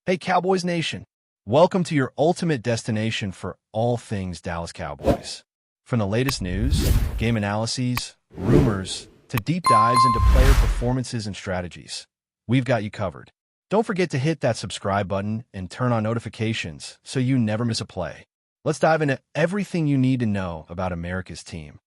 Hey, Cowboys Nation. Welcome to your ultimate destination for all things Dallas Cowboys. From the latest news, game analyses, rumors, to deep dives into player performances and strategies, we've got you covered. Don't forget to hit that subscribe button and turn on notifications so you never miss a play. Let's dive into everything you need to know about America's team.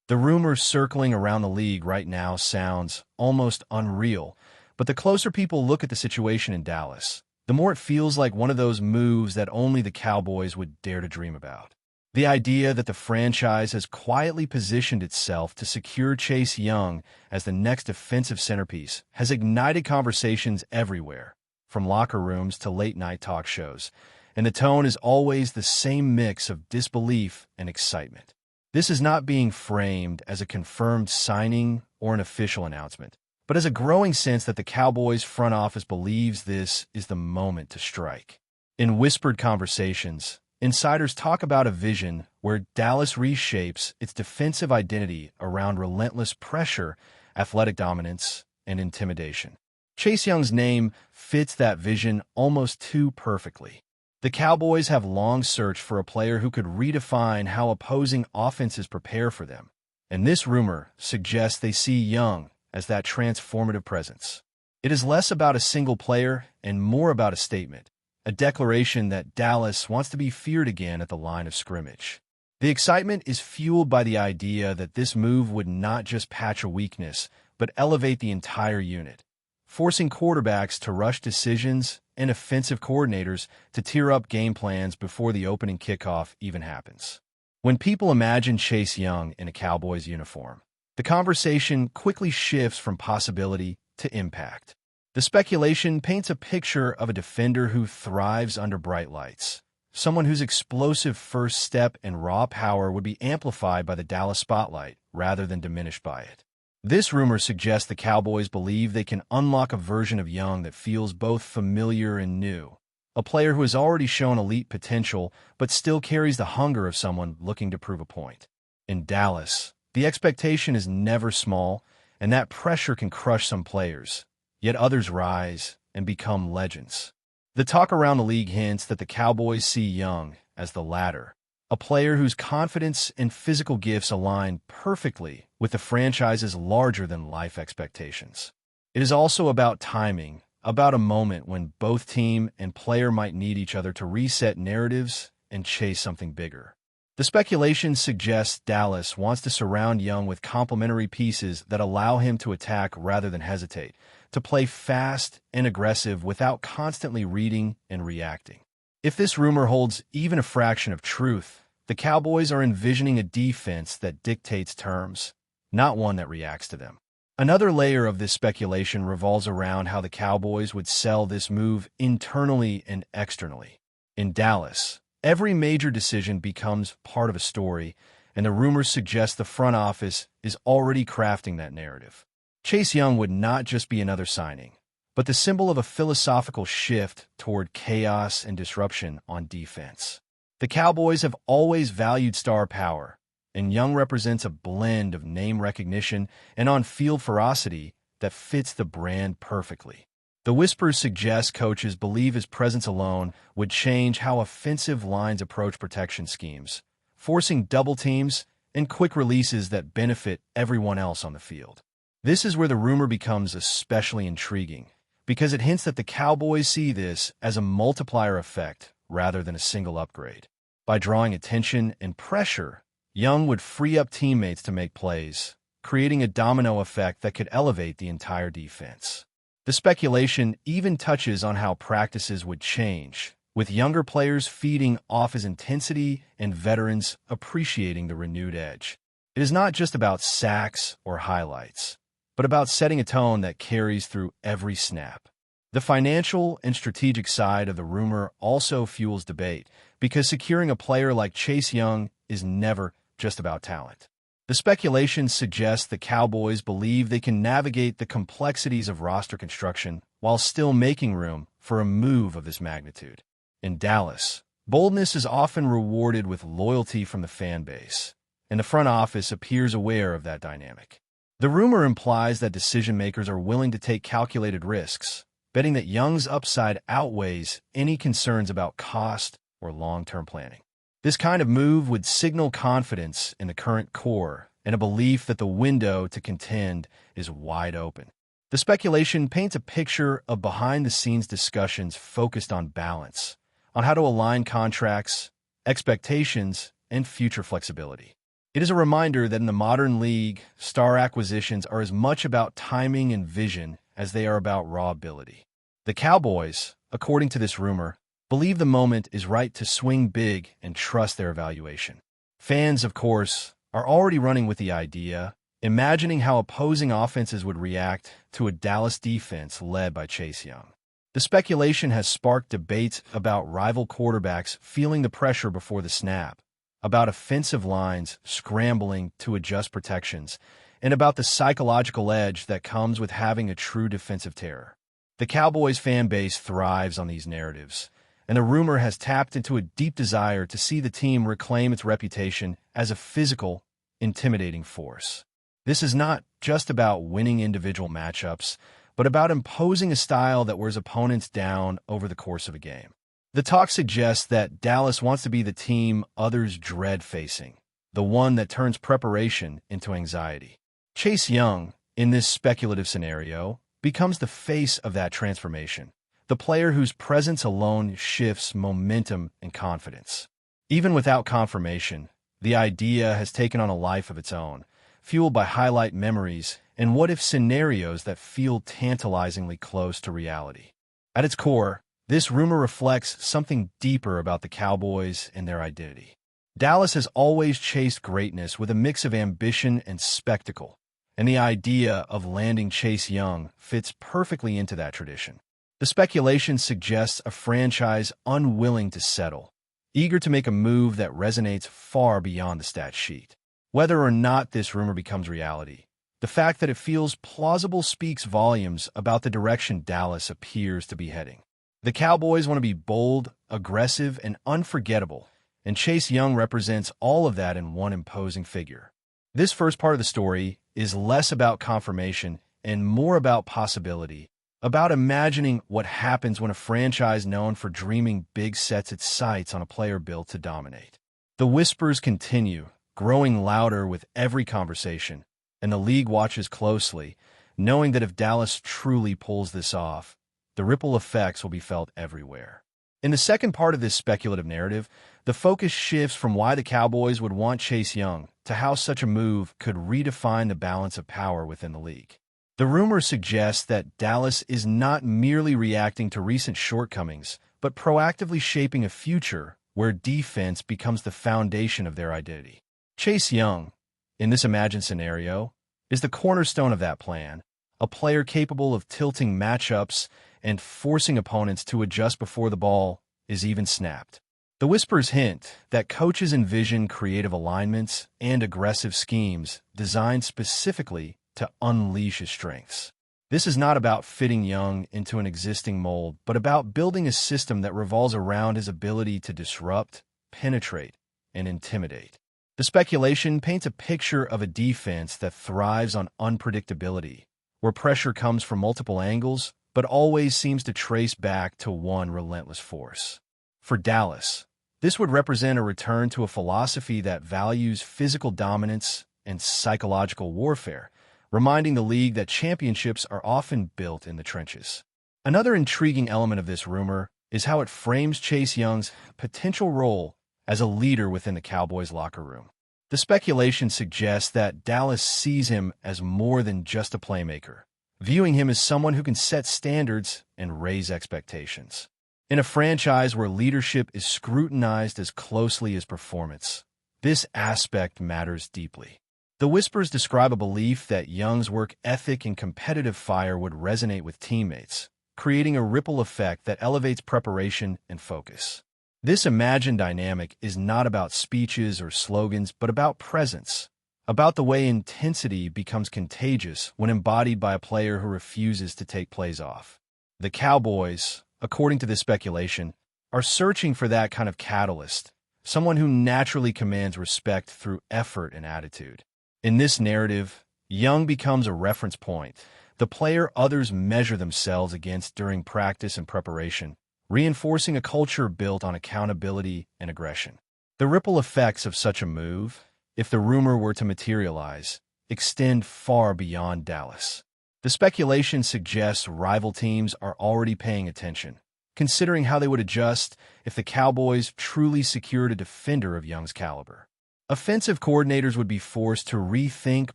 The rumors circling around the league right now sounds almost unreal, but the closer people look at the situation in Dallas, the more it feels like one of those moves that only the Cowboys would dare to dream about. The idea that the franchise has quietly positioned itself to secure Chase Young as the next defensive centerpiece has ignited conversations everywhere, from locker rooms to late-night talk shows, and the tone is always the same mix of disbelief and excitement. This is not being framed as a confirmed signing or an official announcement, but as a growing sense that the Cowboys front office believes this is the moment to strike. In whispered conversations, insiders talk about a vision where Dallas reshapes its defensive identity around relentless pressure, athletic dominance, and intimidation. Chase Young's name fits that vision almost too perfectly. The Cowboys have long searched for a player who could redefine how opposing offenses prepare for them, and this rumor suggests they see Young as that transformative presence. It is less about a single player and more about a statement, a declaration that Dallas wants to be feared again at the line of scrimmage. The excitement is fueled by the idea that this move would not just patch a weakness, but elevate the entire unit, forcing quarterbacks to rush decisions and offensive coordinators to tear up game plans before the opening kickoff even happens. When people imagine Chase Young in a Cowboys uniform, the conversation quickly shifts from possibility to impact. The speculation paints a picture of a defender who thrives under bright lights, someone whose explosive first step and raw power would be amplified by the Dallas spotlight rather than diminished by it. This rumor suggests the Cowboys believe they can unlock a version of Young that feels both familiar and new, a player who has already shown elite potential but still carries the hunger of someone looking to prove a point. In Dallas, the expectation is never small, and that pressure can crush some players, yet others rise and become legends. The talk around the league hints that the Cowboys see Young as the latter, a player whose confidence and physical gifts align perfectly with the franchise's larger-than-life expectations. It is also about timing, about a moment when both team and player might need each other to reset narratives and chase something bigger. The speculation suggests Dallas wants to surround Young with complementary pieces that allow him to attack rather than hesitate, to play fast and aggressive without constantly reading and reacting. If this rumor holds even a fraction of truth, the Cowboys are envisioning a defense that dictates terms, not one that reacts to them. Another layer of this speculation revolves around how the Cowboys would sell this move internally and externally. In Dallas, every major decision becomes part of a story, and the rumors suggest the front office is already crafting that narrative. Chase Young would not just be another signing, but the symbol of a philosophical shift toward chaos and disruption on defense. The Cowboys have always valued star power, and Young represents a blend of name recognition and on-field ferocity that fits the brand perfectly. The whispers suggest coaches believe his presence alone would change how offensive lines approach protection schemes, forcing double teams and quick releases that benefit everyone else on the field. This is where the rumor becomes especially intriguing, because it hints that the Cowboys see this as a multiplier effect rather than a single upgrade. By drawing attention and pressure, Young would free up teammates to make plays, creating a domino effect that could elevate the entire defense. The speculation even touches on how practices would change, with younger players feeding off his intensity and veterans appreciating the renewed edge. It is not just about sacks or highlights, but about setting a tone that carries through every snap. The financial and strategic side of the rumor also fuels debate, because securing a player like Chase Young is never just about talent. The speculation suggests the Cowboys believe they can navigate the complexities of roster construction while still making room for a move of this magnitude. In Dallas, boldness is often rewarded with loyalty from the fan base, and the front office appears aware of that dynamic. The rumor implies that decision-makers are willing to take calculated risks, betting that Young's upside outweighs any concerns about cost or long-term planning. This kind of move would signal confidence in the current core and a belief that the window to contend is wide open. The speculation paints a picture of behind-the-scenes discussions focused on balance, on how to align contracts, expectations, and future flexibility. It is a reminder that in the modern league, star acquisitions are as much about timing and vision as they are about raw ability. The Cowboys, according to this rumor, believe the moment is right to swing big and trust their evaluation. Fans, of course, are already running with the idea, imagining how opposing offenses would react to a Dallas defense led by Chase Young. The speculation has sparked debates about rival quarterbacks feeling the pressure before the snap, about offensive lines scrambling to adjust protections, and about the psychological edge that comes with having a true defensive terror. The Cowboys fan base thrives on these narratives, and the rumor has tapped into a deep desire to see the team reclaim its reputation as a physical, intimidating force. This is not just about winning individual matchups, but about imposing a style that wears opponents down over the course of a game. The talk suggests that Dallas wants to be the team others dread facing, the one that turns preparation into anxiety. Chase Young, in this speculative scenario, becomes the face of that transformation, the player whose presence alone shifts momentum and confidence. Even without confirmation, the idea has taken on a life of its own, fueled by highlight memories and what-if scenarios that feel tantalizingly close to reality. At its core, this rumor reflects something deeper about the Cowboys and their identity. Dallas has always chased greatness with a mix of ambition and spectacle, and the idea of landing Chase Young fits perfectly into that tradition. The speculation suggests a franchise unwilling to settle, eager to make a move that resonates far beyond the stat sheet. Whether or not this rumor becomes reality, the fact that it feels plausible speaks volumes about the direction Dallas appears to be heading. The Cowboys want to be bold, aggressive, and unforgettable, and Chase Young represents all of that in one imposing figure. This first part of the story is less about confirmation and more about possibility, about imagining what happens when a franchise known for dreaming big sets its sights on a player built to dominate. The whispers continue, growing louder with every conversation, and the league watches closely, knowing that if Dallas truly pulls this off, the ripple effects will be felt everywhere. In the second part of this speculative narrative, the focus shifts from why the Cowboys would want Chase Young to how such a move could redefine the balance of power within the league. The rumor suggests that Dallas is not merely reacting to recent shortcomings, but proactively shaping a future where defense becomes the foundation of their identity. Chase Young, in this imagined scenario, is the cornerstone of that plan, a player capable of tilting matchups and forcing opponents to adjust before the ball is even snapped. The whispers hint that coaches envision creative alignments and aggressive schemes designed specifically to unleash his strengths. This is not about fitting Young into an existing mold, but about building a system that revolves around his ability to disrupt, penetrate, and intimidate. The speculation paints a picture of a defense that thrives on unpredictability, where pressure comes from multiple angles, but always seems to trace back to one relentless force. For Dallas, this would represent a return to a philosophy that values physical dominance and psychological warfare, reminding the league that championships are often built in the trenches. Another intriguing element of this rumor is how it frames Chase Young's potential role as a leader within the Cowboys locker room. The speculation suggests that Dallas sees him as more than just a playmaker, viewing him as someone who can set standards and raise expectations. In a franchise where leadership is scrutinized as closely as performance, this aspect matters deeply. The whispers describe a belief that Young's work ethic and competitive fire would resonate with teammates, creating a ripple effect that elevates preparation and focus. This imagined dynamic is not about speeches or slogans, but about presence, about the way intensity becomes contagious when embodied by a player who refuses to take plays off. The Cowboys, according to this speculation, are searching for that kind of catalyst, someone who naturally commands respect through effort and attitude. In this narrative, Young becomes a reference point, the player others measure themselves against during practice and preparation, reinforcing a culture built on accountability and aggression. The ripple effects of such a move, if the rumor were to materialize, extend far beyond Dallas. The speculation suggests rival teams are already paying attention, considering how they would adjust if the Cowboys truly secured a defender of Young's caliber. Offensive coordinators would be forced to rethink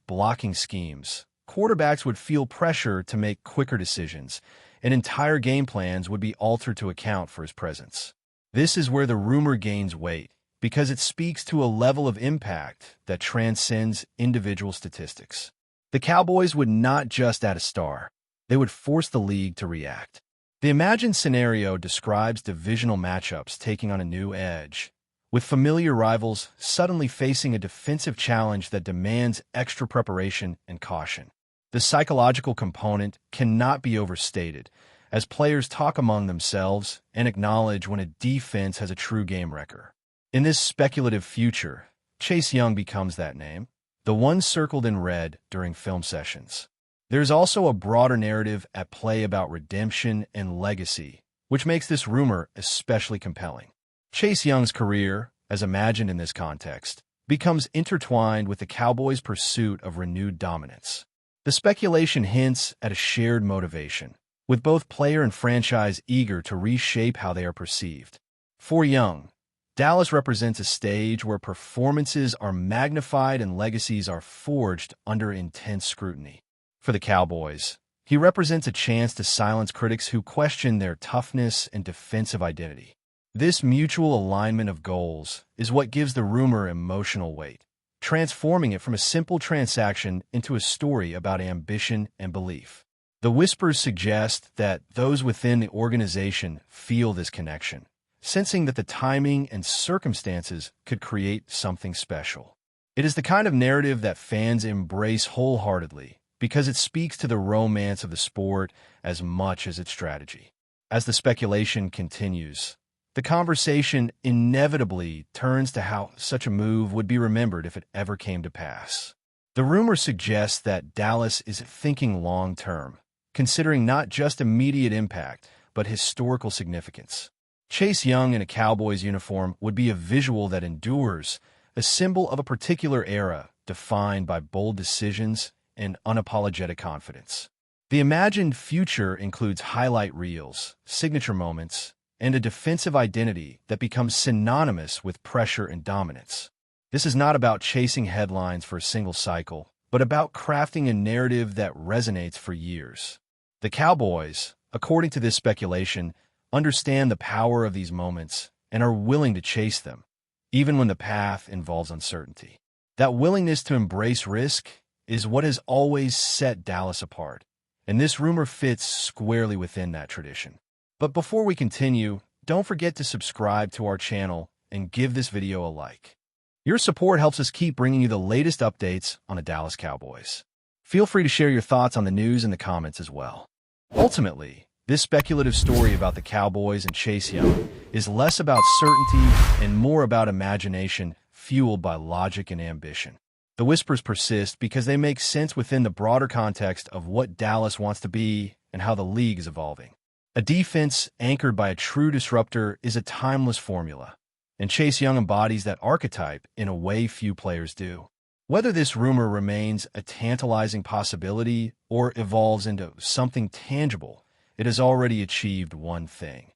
blocking schemes. Quarterbacks would feel pressure to make quicker decisions, and entire game plans would be altered to account for his presence. This is where the rumor gains weight, because it speaks to a level of impact that transcends individual statistics. The Cowboys would not just add a star, they would force the league to react. The imagined scenario describes divisional matchups taking on a new edge, with familiar rivals suddenly facing a defensive challenge that demands extra preparation and caution. The psychological component cannot be overstated, as players talk among themselves and acknowledge when a defense has a true game wrecker. In this speculative future, Chase Young becomes that name, the one circled in red during film sessions. There's also a broader narrative at play about redemption and legacy, which makes this rumor especially compelling. Chase Young's career, as imagined in this context, becomes intertwined with the Cowboys' pursuit of renewed dominance. The speculation hints at a shared motivation, with both player and franchise eager to reshape how they are perceived. For Young, Dallas represents a stage where performances are magnified and legacies are forged under intense scrutiny. For the Cowboys, he represents a chance to silence critics who question their toughness and defensive identity. This mutual alignment of goals is what gives the rumor emotional weight, transforming it from a simple transaction into a story about ambition and belief. The whispers suggest that those within the organization feel this connection, sensing that the timing and circumstances could create something special. It is the kind of narrative that fans embrace wholeheartedly because it speaks to the romance of the sport as much as its strategy. As the speculation continues, the conversation inevitably turns to how such a move would be remembered if it ever came to pass. The rumor suggests that Dallas is thinking long-term, considering not just immediate impact, but historical significance. Chase Young in a Cowboys uniform would be a visual that endures, a symbol of a particular era defined by bold decisions and unapologetic confidence. The imagined future includes highlight reels, signature moments, and a defensive identity that becomes synonymous with pressure and dominance. This is not about chasing headlines for a single cycle, but about crafting a narrative that resonates for years. The Cowboys, according to this speculation, understand the power of these moments and are willing to chase them, even when the path involves uncertainty. That willingness to embrace risk is what has always set Dallas apart, and this rumor fits squarely within that tradition. But before we continue, don't forget to subscribe to our channel and give this video a like. Your support helps us keep bringing you the latest updates on the Dallas Cowboys. Feel free to share your thoughts on the news in the comments as well. Ultimately, this speculative story about the Cowboys and Chase Young is less about certainty and more about imagination fueled by logic and ambition. The whispers persist because they make sense within the broader context of what Dallas wants to be and how the league is evolving. A defense anchored by a true disruptor is a timeless formula, and Chase Young embodies that archetype in a way few players do. Whether this rumor remains a tantalizing possibility or evolves into something tangible, it has already achieved one thing.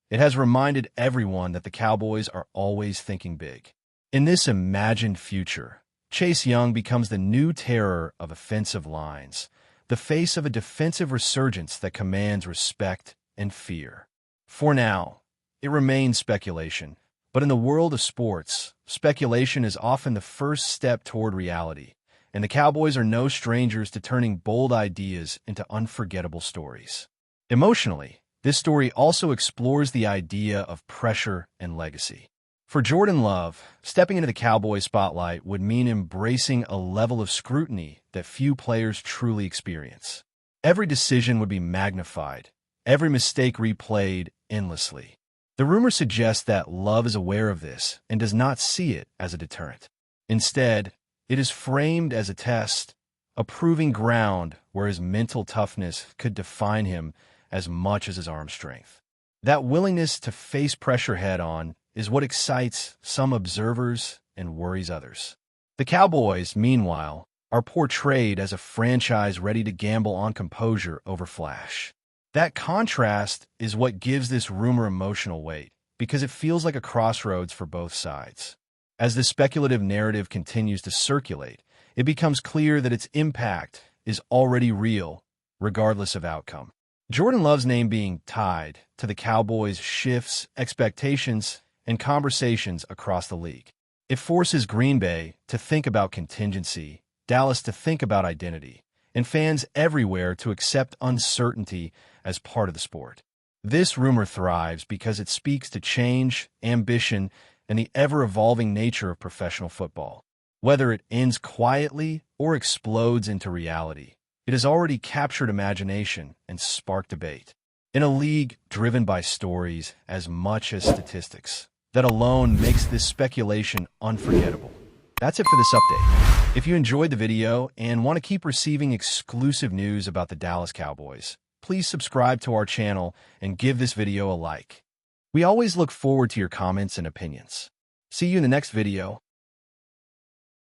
It has reminded everyone that the Cowboys are always thinking big. In this imagined future, Chase Young becomes the new terror of offensive lines, the face of a defensive resurgence that commands respect and fear. For now, it remains speculation, but in the world of sports, speculation is often the first step toward reality, and the Cowboys are no strangers to turning bold ideas into unforgettable stories. Emotionally, this story also explores the idea of pressure and legacy. For Jordan Love, stepping into the Cowboys spotlight would mean embracing a level of scrutiny that few players truly experience. Every decision would be magnified, every mistake replayed endlessly. The rumor suggests that Love is aware of this and does not see it as a deterrent. Instead, it is framed as a test, a proving ground where his mental toughness could define him as much as his arm strength. That willingness to face pressure head-on is what excites some observers and worries others. The Cowboys, meanwhile, are portrayed as a franchise ready to gamble on composure over flash. That contrast is what gives this rumor emotional weight, because it feels like a crossroads for both sides. As the speculative narrative continues to circulate, it becomes clear that its impact is already real, regardless of outcome. Jordan Love's name being tied to the Cowboys shifts expectations and conversations across the league. It forces Green Bay to think about contingency, Dallas to think about identity, and fans everywhere to accept uncertainty as part of the sport. This rumor thrives because it speaks to change, ambition, and the ever-evolving nature of professional football. Whether it ends quietly or explodes into reality, it has already captured imagination and sparked debate. In a league driven by stories as much as statistics, that alone makes this speculation unforgettable. That's it for this update. If you enjoyed the video and want to keep receiving exclusive news about the Dallas Cowboys, please subscribe to our channel and give this video a like. We always look forward to your comments and opinions. See you in the next video.